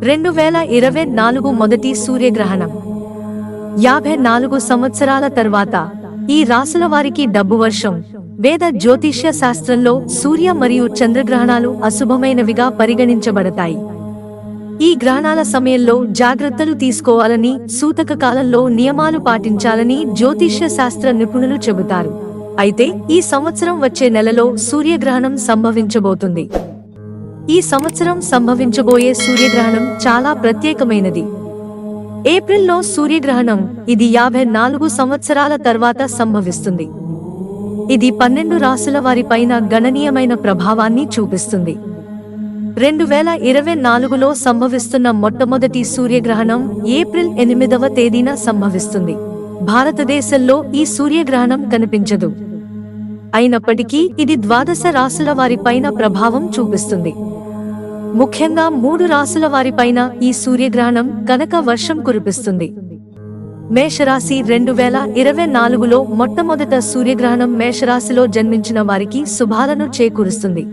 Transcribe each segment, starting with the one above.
2024 మొదటి సూర్యగ్రహణం 54 సంవత్సరాల తర్వాత ఈ రాసుల వారికి డబ్బు వర్షం. వేద జ్యోతిష్య శాస్త్రంలో సూర్య మరియు చంద్రగ్రహణాలు అశుభమైనవిగా పరిగణించబడతాయి. ఈ గ్రహణాల సమయంలో జాగ్రత్తలు తీసుకోవాలని, సూతక కాలంలో నియమాలు పాటించాలని జ్యోతిష్య శాస్త్ర నిపుణులు చెబుతారు. అయితే ఈ సంవత్సరం వచ్చే నెలలో సూర్యగ్రహణం సంభవించబోతుంది. ఈ సంవత్సరం సంభవించబోయే సూర్యగ్రహణం చాలా ప్రత్యేకమైనది. ఏప్రిల్లో సూర్యగ్రహణం. ఇది 54 సంవత్సరాల తర్వాత సంభవిస్తుంది. ఇది 12 రాశుల వారిపైన గణనీయమైన ప్రభావాన్ని చూపిస్తుంది. 2024లో సంభవిస్తున్న మొట్టమొదటి సూర్యగ్రహణం ఏప్రిల్ 8వ తేదీన సంభవిస్తుంది. భారతదేశంలో ఈ సూర్యగ్రహణం కనిపించదు. అయినప్పటికీ ఇది 12 రాశుల వారిపైన ప్రభావం చూపిస్తుంది. ముఖ్యంగా 3 రాశుల వారిపైన ఈ సూర్యగ్రహణం కనక వర్షం కురిపిస్తుంది. మేషరాశి. 2024లో మొట్టమొదట సూర్యగ్రహణం మేషరాశిలో జన్మించిన వారికి శుభాలను చేకూరుస్తుంది.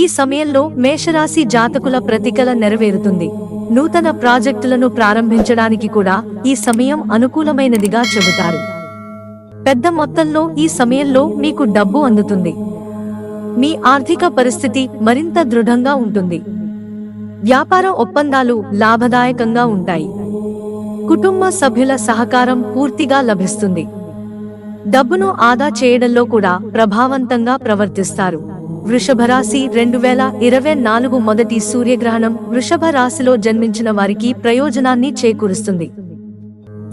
ఈ సమయంలో మేషరాశి జాతకుల ప్రతికల నెరవేరుతుంది. నూతన ప్రాజెక్టులను ప్రారంభించడానికి కూడా ఈ సమయం అనుకూలమైనదిగా చెబుతారు. పెద్ద మొత్తంలో ఈ సమయంలో మీకు డబ్బు అందుతుంది. మీ ఆర్థిక పరిస్థితి మరింత దృఢంగా ఉంటుంది. వ్యాపార ఒప్పందాలు లాభదాయకంగా ఉంటాయి. కుటుంబ సభ్యుల సహకారం పూర్తిగా లభిస్తుంది. డబ్బును ఆదా చేయడంలో కూడా ప్రభావవంతంగా ప్రవర్తిస్తారు. వృషభ రాశి. 2024 మొదటి సూర్యగ్రహణం వృషభ రాశిలో జన్మించిన వారికి ప్రయోజనాన్ని చేకూరుస్తుంది.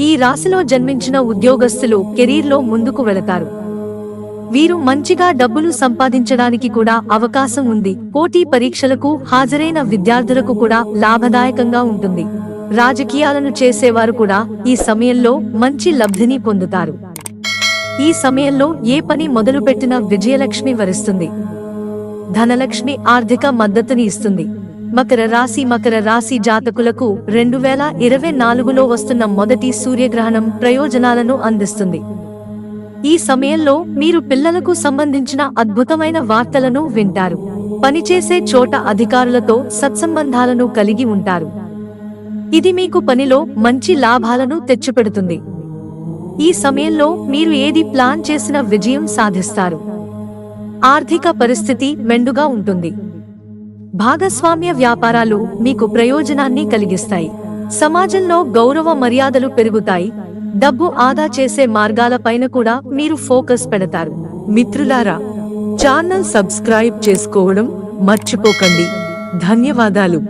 ఈ రాశిలో జన్మించిన ఉద్యోగస్తులు కెరీర్లో ముందుకు వెళతారు. వీరు మంచిగా డబ్బులు సంపాదించడానికి కూడా అవకాశం ఉంది. పోటీ పరీక్షలకు హాజరైన విద్యార్థులకు కూడా లాభదాయకంగా ఉంటుంది. రాజకీయాలను చేసేవారు కూడా ఈ సమయంలో మంచి లబ్ధిని పొందుతారు. ఈ సమయంలో ఏ పని మొదలుపెట్టినా విజయలక్ష్మి వరిస్తుంది. ధనలక్ష్మి ఆర్థిక మద్దతుని ఇస్తుంది. మకర రాశి. మకర రాశి జాతకులకు 2024లో వస్తున్న మొదటి సూర్యగ్రహణం ప్రయోజనాలను అందిస్తుంది. ఈ సమయంలో మీరు పిల్లలకు సంబంధించిన అద్భుతమైన వార్తలను వింటారు. పనిచేసే చోట అధికారులతో సత్సంబంధాలను కలిగి ఉంటారు. ఇది మీకు పనిలో మంచి లాభాలను తెచ్చిపెడుతుంది. ఈ సమయంలో మీరు ఏది ప్లాన్ చేసినా విజయం సాధిస్తారు. ఆర్థిక పరిస్థితి మెండుగా ఉంటుంది. భాగస్వామ్య వ్యాపారాలు మీకు ప్రయోజనాన్ని కలిగిస్తాయి. సమాజంలో గౌరవ మర్యాదలు పెరుగుతాయి. డబ్బు ఆదా చేసే మార్గాల పైన కూడా మీరు ఫోకస్ పెడతారు. మిత్రులారా, ఛానల్ సబ్స్క్రైబ్ చేసుకోవడం మర్చిపోకండి. ధన్యవాదాలు.